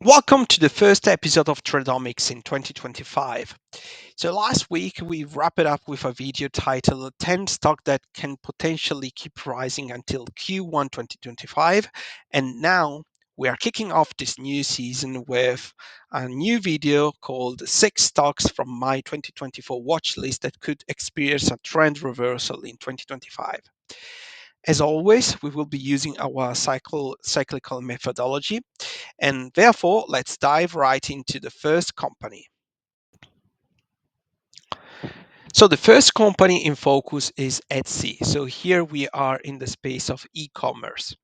Welcome to the first episode of Tradomics in 2025. So last week we wrapped it up with a video titled 10 stock that can potentially keep rising until Q1 2025, and now we are kicking off this new season with a new video called 6 stocks from my 2024 watch list that could experience a trend reversal in 2025. As always, we will be using our cyclical methodology, and therefore, let's dive right into the first company. So the first company in focus is Etsy. So here we are in the space of e-commerce.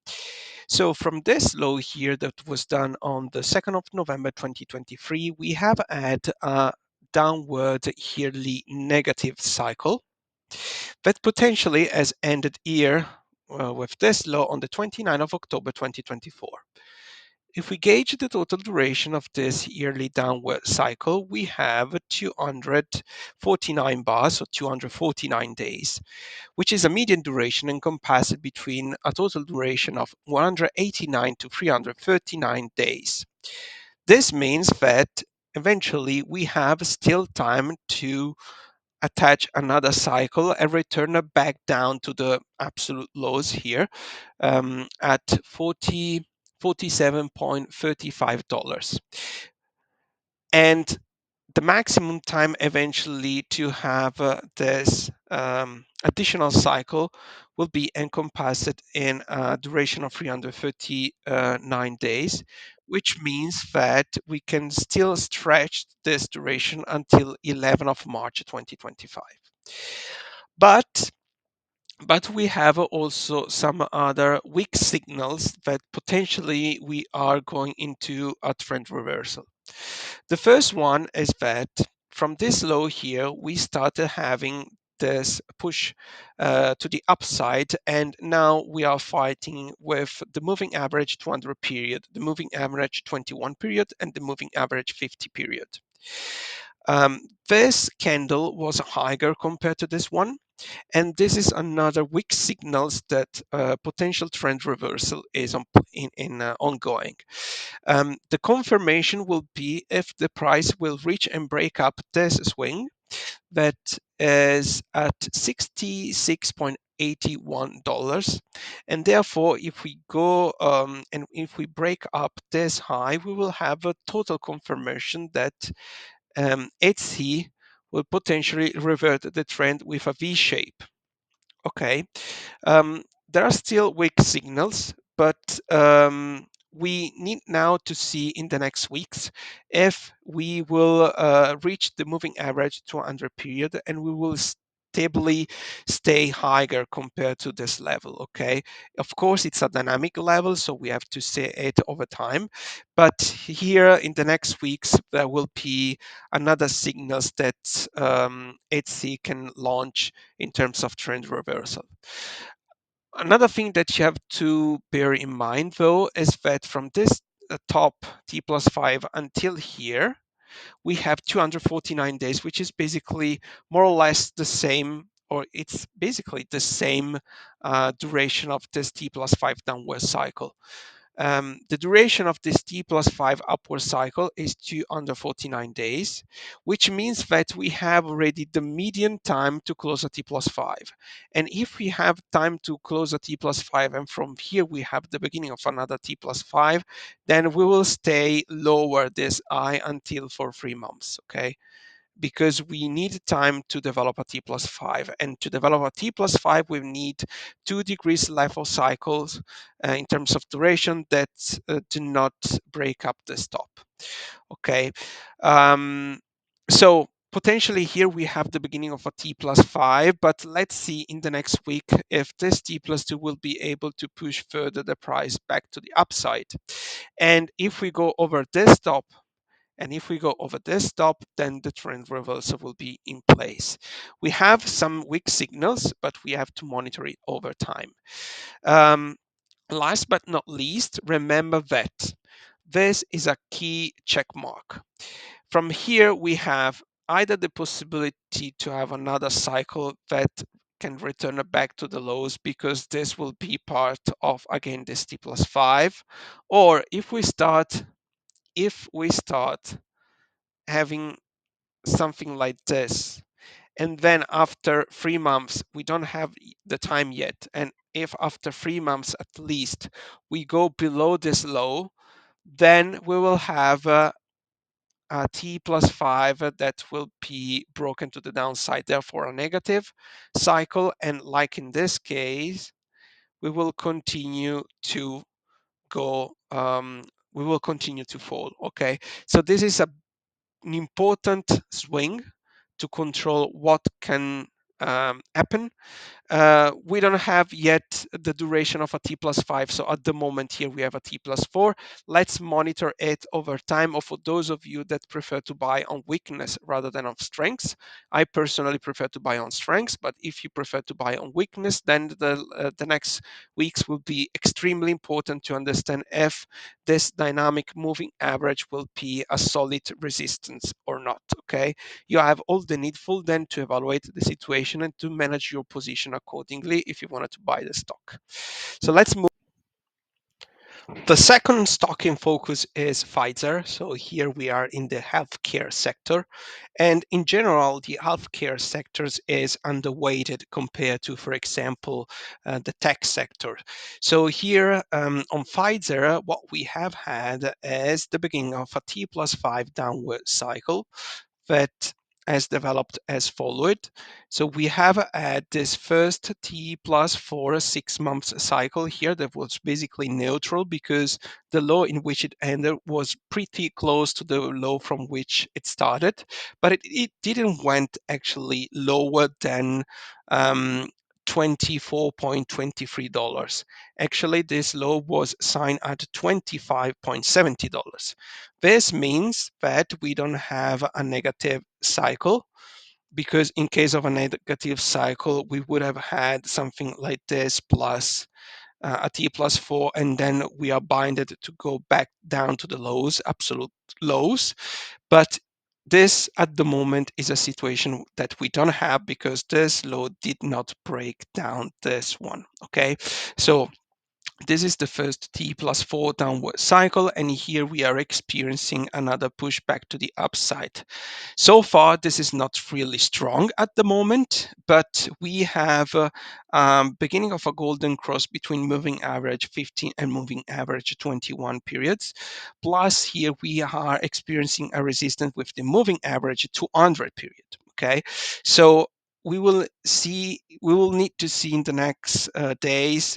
So from this low here that was done on the 2nd of November 2023, we have had a downward yearly negative cycle that potentially has ended here with this low on the 29th of October 2024. If we gauge the total duration of this yearly downward cycle, we have 249 bars, or 249 days, which is a median duration encompassed between a total duration of 189 to 339 days. This means that eventually we have still time to attach another cycle and return it back down to the absolute lows here at $47.35. And the maximum time eventually to have this additional cycle will be encompassed in a duration of 339 days, which means that we can still stretch this duration until 11th of March 2025. But we have also some other weak signals that potentially we are going into a trend reversal. The first one is that from this low here, we started having this push to the upside, and now we are fighting with the moving average 200 period, the moving average 21 period, and the moving average 50 period. This candle was higher compared to this one, and this is another weak signals that potential trend reversal is ongoing. The confirmation will be if the price will reach and break up this swing that is at $66.81, and therefore if we go and if we break up this high, we will have a total confirmation that HC will potentially revert the trend with a V shape. Okay, there are still weak signals, but we need now to see in the next weeks if we will reach the moving average 200 period, and we will stably stay higher compared to this level. Okay, of course it's a dynamic level, so we have to see it over time, but here in the next weeks there will be another signals that HC can launch in terms of trend reversal. Another thing that you have to bear in mind, though, is that from this top T plus 5 until here, we have 249 days, which is basically more or less the same, or it's basically the same duration of this T plus 5 downward cycle. The duration of this T plus 5 upward cycle is 249 days, which means that we have already the median time to close a T plus 5. And if we have time to close a T plus 5, and from here we have the beginning of another T plus 5, then we will stay lower this I until for 3 months, okay? Because we need time to develop a T plus 5. And to develop a T plus 5, we need 2 degrees level cycles in terms of duration that do not break up the stop. Okay. So potentially here we have the beginning of a T plus 5, but let's see in the next week if this T plus 2 will be able to push further the price back to the upside. And if we go over this stop, and if we go over this stop, then the trend reversal will be in place. We have some weak signals, but we have to monitor it over time. Last but not least, remember that this is a key check mark. From here, we have either the possibility to have another cycle that can return it back to the lows, because this will be part of, again, this T plus 5, or if we start if we start having something like this, and then after 3 months we don't have the time yet, and if after 3 months at least we go below this low, then we will have a t plus 5 that will be broken to the downside, therefore a negative cycle. And like in this case, we will continue to go, we will continue to fall. Okay, so this is an important swing to control what can happen. We don't have yet the duration of a T plus 5. So at the moment here, we have a T plus 4. Let's monitor it over time. Or for those of you that prefer to buy on weakness rather than on strengths, I personally prefer to buy on strengths. But if you prefer to buy on weakness, then the next weeks will be extremely important to understand if this dynamic moving average will be a solid resistance or not. Okay, you have all the needful then to evaluate the situation and to manage your position accordingly if you wanted to buy the stock. So let's move. The second stock in focus is Pfizer. So here we are in the healthcare sector. And in general, the healthcare sectors is underweighted compared to, for example, the tech sector. So here on Pfizer, what we have had is the beginning of a T plus 5 downward cycle that has developed as followed. So we have had this first T plus 4 6 months cycle here that was basically neutral because the low in which it ended was pretty close to the low from which it started, but it didn't went actually lower than $24.23. Actually, this low was signed at $25.70. This means that we don't have a negative cycle, because in case of a negative cycle, we would have had something like this plus a T plus 4, and then we are binded to go back down to the lows, absolute lows. But this at the moment is a situation that we don't have because this low did not break down this one. Okay, so this is the first T plus 4 downward cycle, and here we are experiencing another pushback to the upside. So far, this is not really strong at the moment, but we have beginning of a golden cross between moving average 15 and moving average 21 periods. Plus, here we are experiencing a resistance with the moving average 200 period. Okay, so we will need to see in the next days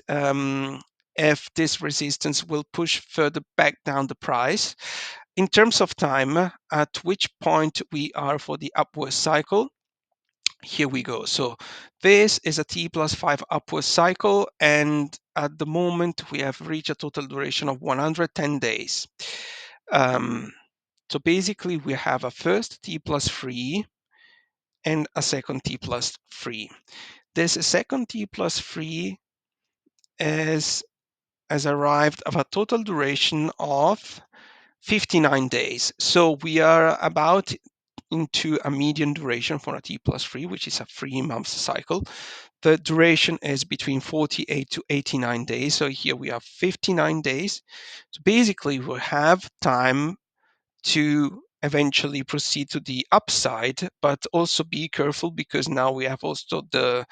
if this resistance will push further back down the price. In terms of time, at which point we are for the upward cycle, here we go. So this is a T plus 5 upward cycle, and at the moment we have reached a total duration of 110 days. So basically we have a first T plus 3 and a second T plus 3. This second T plus 3 has arrived at a total duration of 59 days. So we are about into a median duration for a T plus 3, which is a 3 month cycle. The duration is between 48 to 89 days. So here we have 59 days. So basically, we have time to eventually proceed to the upside, but also be careful because now we have also a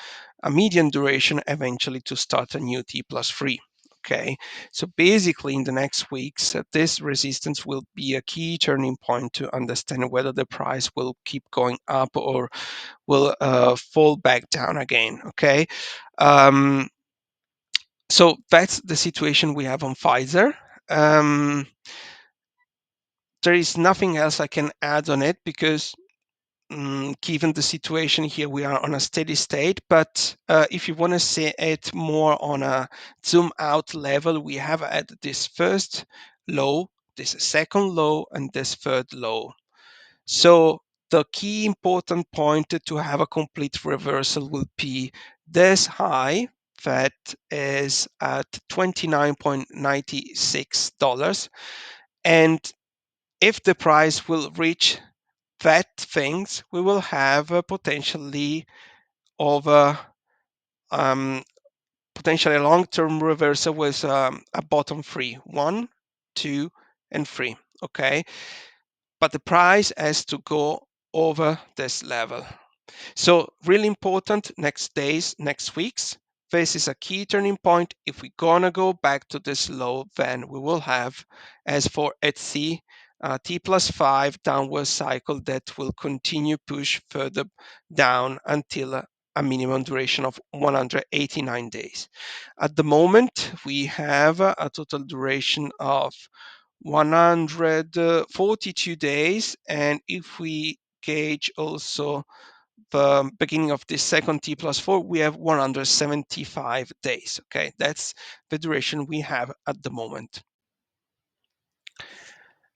median duration eventually to start a new T plus 3. Okay, so basically in the next weeks, this resistance will be a key turning point to understand whether the price will keep going up or will fall back down again. Okay, um, so that's the situation we have on Pfizer. Um, there is nothing else I can add on it because given the situation here, we are on a steady state. But if you want to see it more on a zoom out level, we have at this first low, this second low, and this third low. So the key important point to have a complete reversal will be this high that is at $29.96. And if the price will reach that things, we will have a potentially over potentially a long-term reversal with a bottom three, 1, 2, and 3. okay? But the price has to go over this level. So really important next days, next weeks. This is a key turning point. If we're gonna go back to this low, then we will have, as for Etsy, T+5 downward cycle that will continue push further down until a minimum duration of 189 days. At the moment, we have a total duration of 142 days, and if we gauge also the beginning of the second T+4, we have 175 days. Okay, that's the duration we have at the moment.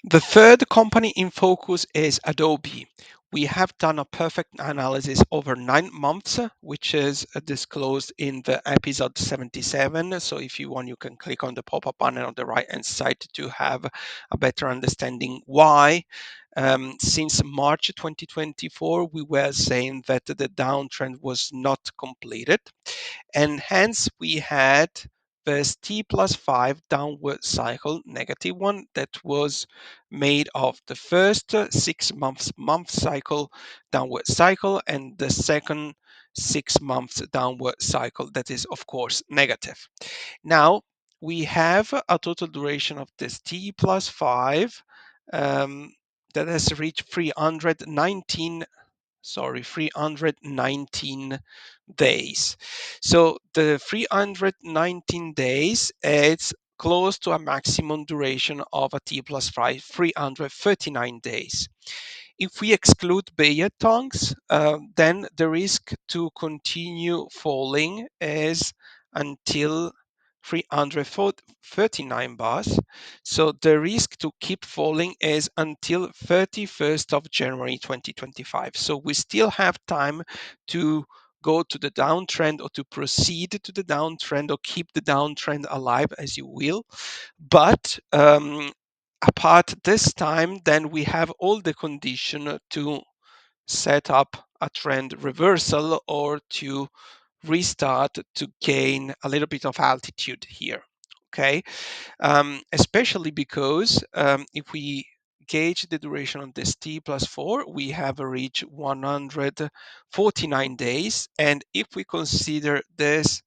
The third company in focus is Adobe. We have done a perfect analysis over 9 months, which is disclosed in the episode 77. So if you want, you can click on the pop-up banner on the right-hand side to have a better understanding why. Since March 2024, we were saying that the downtrend was not completed, and hence we had this T+5 downward cycle, negative one, that was made of the first 6 months month cycle, downward cycle, and the second 6 months downward cycle, that is, of course, negative. Now, we have a total duration of this T+5 that has reached 319 days. So the 319 days, it's close to a maximum duration of a T+5, 339 days. If we exclude Bayer tongues, then the risk to continue falling is until 339 bars. So the risk to keep falling is until 31st of January 2025. So we still have time to go to the downtrend or to proceed to the downtrend or keep the downtrend alive, as you will. But apart this time, then we have all the condition to set up a trend reversal or to restart to gain a little bit of altitude here. Okay, especially because if we gauge the duration on this T+4, we have reached 149 days. And if we consider this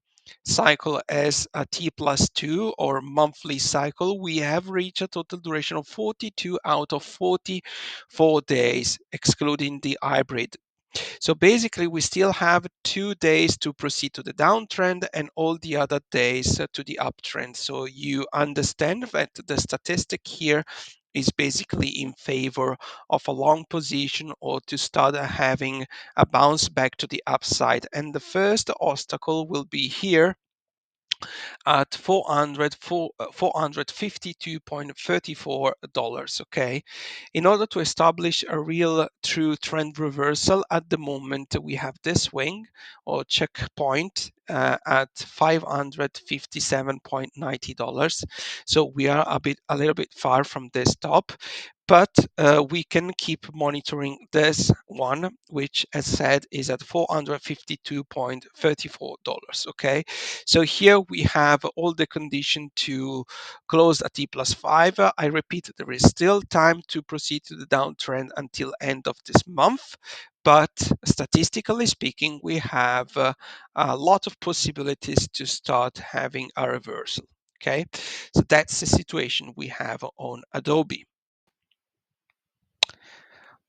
cycle as a T+2 or monthly cycle, we have reached a total duration of 42 out of 44 days, excluding the hybrid. So basically, we still have 2 days to proceed to the downtrend and all the other days to the uptrend. So you understand that the statistic here is basically in favor of a long position or to start having a bounce back to the upside. And the first obstacle will be here at $452.34. Okay, in order to establish a real true trend reversal, at the moment we have this swing or checkpoint at $557.90. So we are a little bit far from this top, but we can keep monitoring this one, which, as said, is at $452.34. Okay, so here we have all the condition to close at T+5. I repeat, there is still time to proceed to the downtrend until end of this month, but statistically speaking, we have a lot of possibilities to start having a reversal. Okay, so that's the situation we have on Adobe.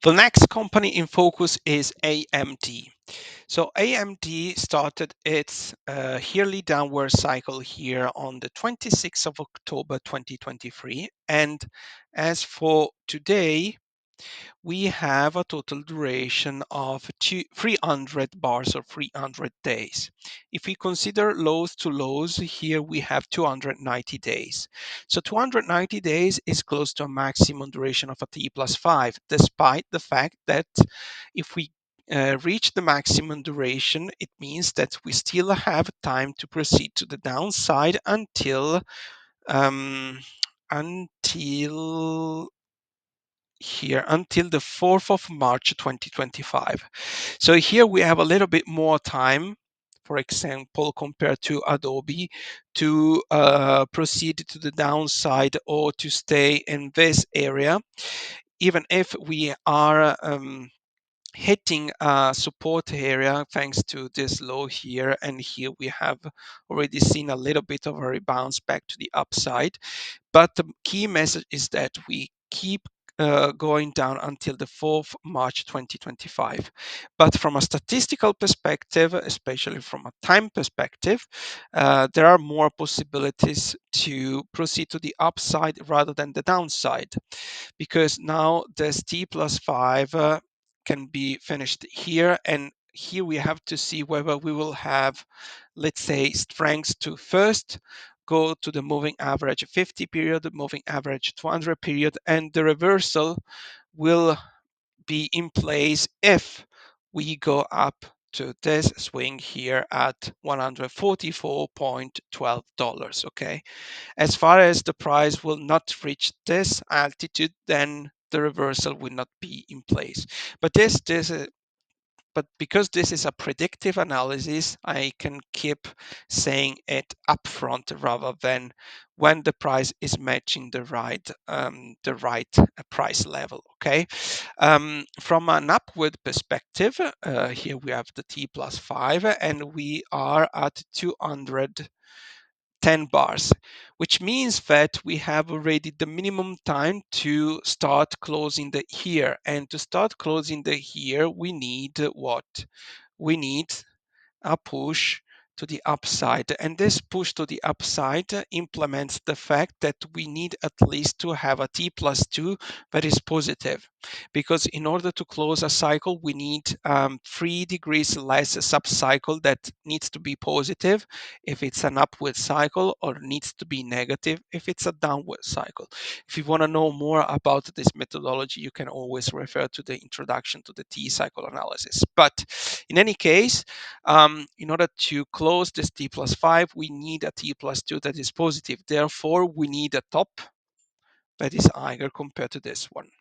The next company in focus is AMD. So AMD started its yearly downward cycle here on the 26th of October 2023. And as for today, we have a total duration of 300 bars or 300 days. If we consider lows to lows, here we have 290 days. So 290 days is close to a maximum duration of a T+5, despite the fact that if we reach the maximum duration, it means that we still have time to proceed to the downside um, until until the 4th of March 2025. So here we have a little bit more time for example, compared to Adobe, to proceed to the downside or to stay in this area, even if we are hitting a support area thanks to this low here, and here we have already seen a little bit of a rebound back to the upside. But the key message is that we keep going down until the 4th March 2025. But from a statistical perspective, especially from a time perspective, there are more possibilities to proceed to the upside rather than the downside, because now this T plus 5 can be finished here, and here we have to see whether we will have, let's say, strengths to first go to the moving average 50 period, moving average 200 period, and the reversal will be in place if we go up to this swing here at $144.12. Okay, as far as the price will not reach this altitude, then the reversal will not be in place. But but because this is a predictive analysis, I can keep saying it upfront rather than when the price is matching the right price level. Okay. From an upward perspective, here we have the T plus 5, and we are at 210 bars, which means that we have already the minimum time to start closing the here. And to start closing the here, we need what? We need a push to the upside. And this push to the upside implements the fact that we need at least to have a T plus 2 that is positive. Because in order to close a cycle, we need 3 degrees less subcycle that needs to be positive if it's an upward cycle, or needs to be negative if it's a downward cycle. If you want to know more about this methodology, you can always refer to the introduction to the T cycle analysis. But in any case, in order to close this T plus 5, we need a T plus 2 that is positive. Therefore, we need a top that is higher compared to this one.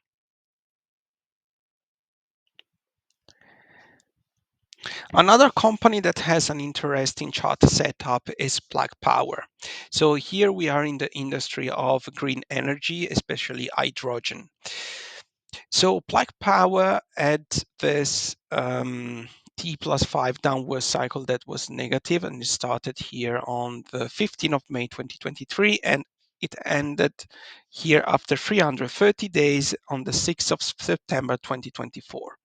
Another company that has an interesting chart setup is Plug Power. So here we are in the industry of green energy, especially hydrogen. So Plug Power had this T plus 5 downward cycle that was negative, and it started here on the 15th of May 2023, and it ended here after 330 days on the 6th of September 2024.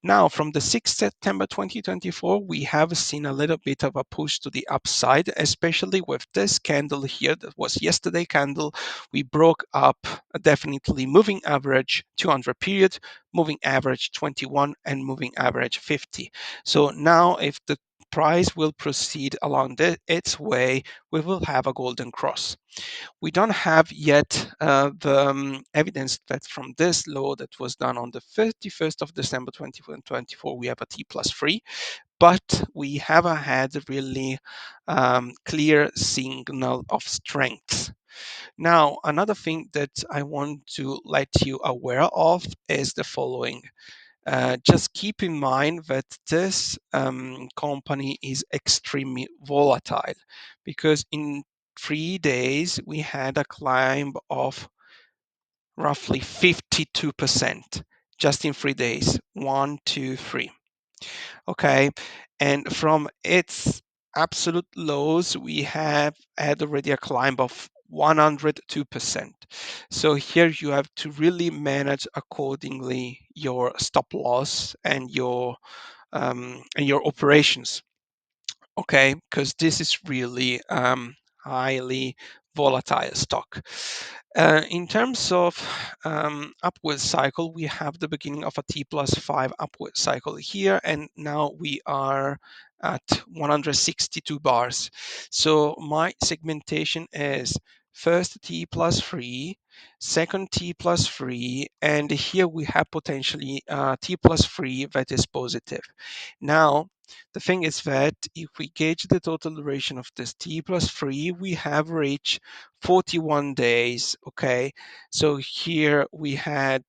Now, from the 6th September 2024, we have seen a little bit of a push to the upside, especially with this candle here that was yesterday candle. We broke up a definitely moving average 200 period, moving average 21, and moving average 50. So now if the price will proceed along its way, we will have a golden cross. We don't have yet the evidence that from this low that was done on the 31st of December 2024, we have a T plus 3, but we have had really clear signal of strength. Now, another thing that I want to let you aware of is the following. Just keep in mind that this company is extremely volatile, because in 3 days we had a climb of roughly 52% just in 3 days. 1, 2, 3. Okay. And from its absolute lows, we have had already a climb of 102%. So here you have to really manage accordingly your stop loss and your operations. Okay, because this is really highly volatile stock. In terms of upward cycle, we have the beginning of a T plus 5 upward cycle here, and now we are at 162 bars. So my segmentation is first T plus 3, second T plus 3, and here we have potentially T plus 3 that is positive. Now, the thing is that if we gauge the total duration of this T plus 3, we have reached 41 days. Okay, so here we had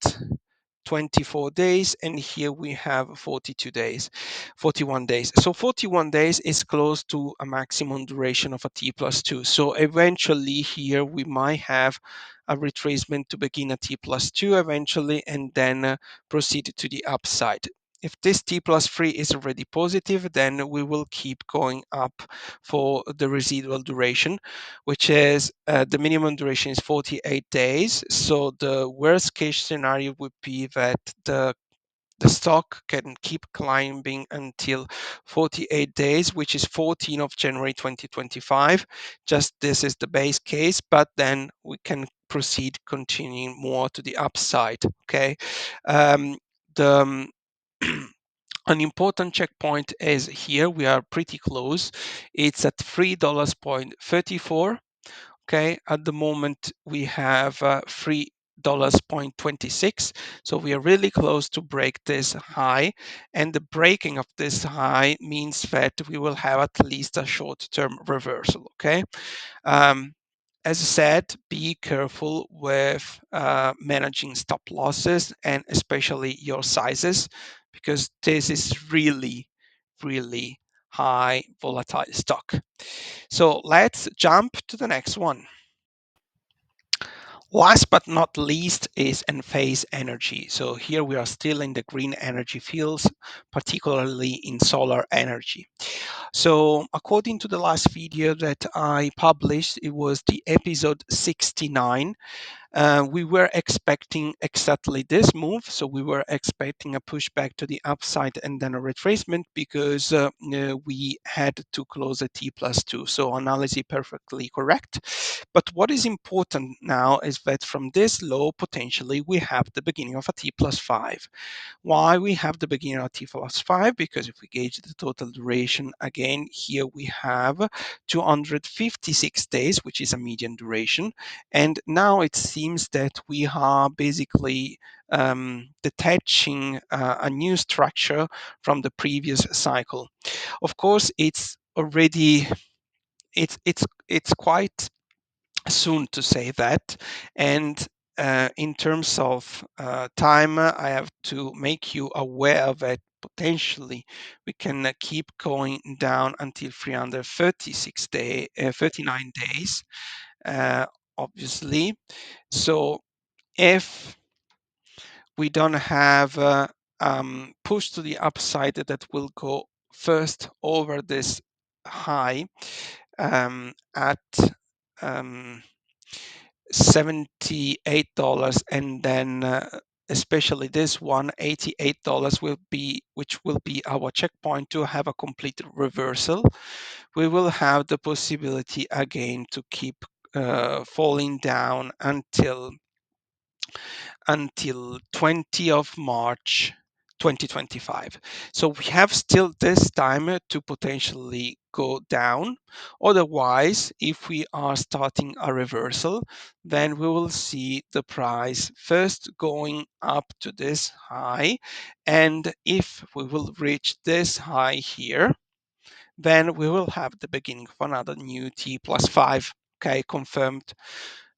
24 days, and here we have 42 days, 41 days. So 41 days is close to a maximum duration of a T plus 2. So eventually here we might have a retracement to begin at T plus 2 eventually, and then proceed to the upside. If this T plus 3 is already positive, then we will keep going up for the residual duration, which is the minimum duration is 48 days. So the worst case scenario would be that the stock can keep climbing until 48 days, which is 14th of January 2025. Just this is the base case, but then we can proceed continuing more to the upside. Okay. The An important checkpoint is here. We are pretty close. It's at $3.34. Okay, at the moment we have $3.26. So we are really close to break this high, and the breaking of this high means that we will have at least a short-term reversal. Okay. Um, as I said, be careful with managing stop losses and especially your sizes, because this is really, really high volatile stock. So let's jump to the next one. Last but not least is Enphase Energy. So here we are still in the green energy fields, particularly in solar energy. So according to the last video that I published, it was the episode 69. We were expecting exactly this move. So we were expecting a pushback to the upside and then a retracement, because we had to close at T plus 2. So analysis perfectly correct. But what is important now is that from this low, potentially we have the beginning of a T plus 5. Why we have the beginning of T plus 5? Because if we gauge the total duration, again, here we have 256 days, which is a median duration. And now it seems that we are basically detaching a new structure from the previous cycle. Of course, it's already it's quite soon to say that. And in terms of time, I have to make you aware that potentially we can keep going down until 39 days, uh, obviously. So if we don't have push to the upside that will go first over this high at um, $78, and then especially this one, $88 will be, which will be our checkpoint to have a complete reversal. We will have the possibility again to keep falling down until 20th of March 2025. So we have still this time to potentially go down. Otherwise, if we are starting a reversal, then we will see the price first going up to this high. And if we will reach this high here, then we will have the beginning of another new T plus 5. Okay, confirmed.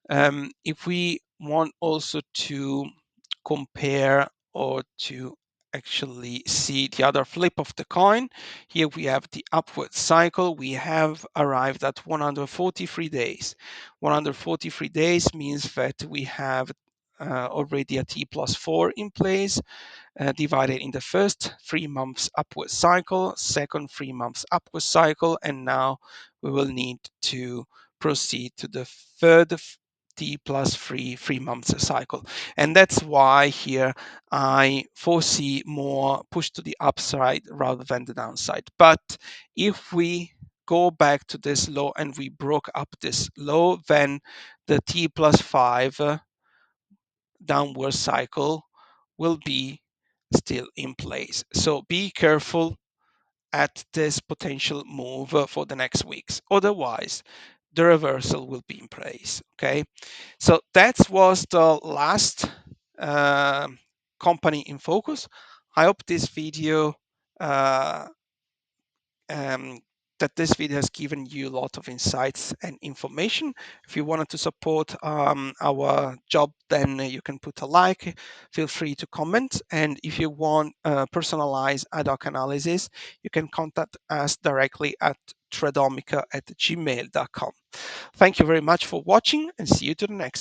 If we want also to compare or to actually see the other flip of the coin, here we have the upward cycle. We have arrived at 143 days. 143 days means that we have already a T plus 4 in place, divided in the first 3 months upward cycle, second 3 months upward cycle, and now we will need to proceed to the third T plus 3 months cycle. And that's why here I foresee more push to the upside rather than the downside. But if we go back to this low and we broke up this low, then the T plus 5 downward cycle will be still in place. So be careful at this potential move for the next weeks. Otherwise, the reversal will be in place. Okay. So that was the last uh, company in focus. I hope this video uh, um, that this video has given you a lot of insights and information. If you wanted to support our job, then you can put a like, feel free to comment. And if you want personalized ad hoc analysis, you can contact us directly at tradomica@gmail.com. Thank you very much for watching, and see you to the next episode.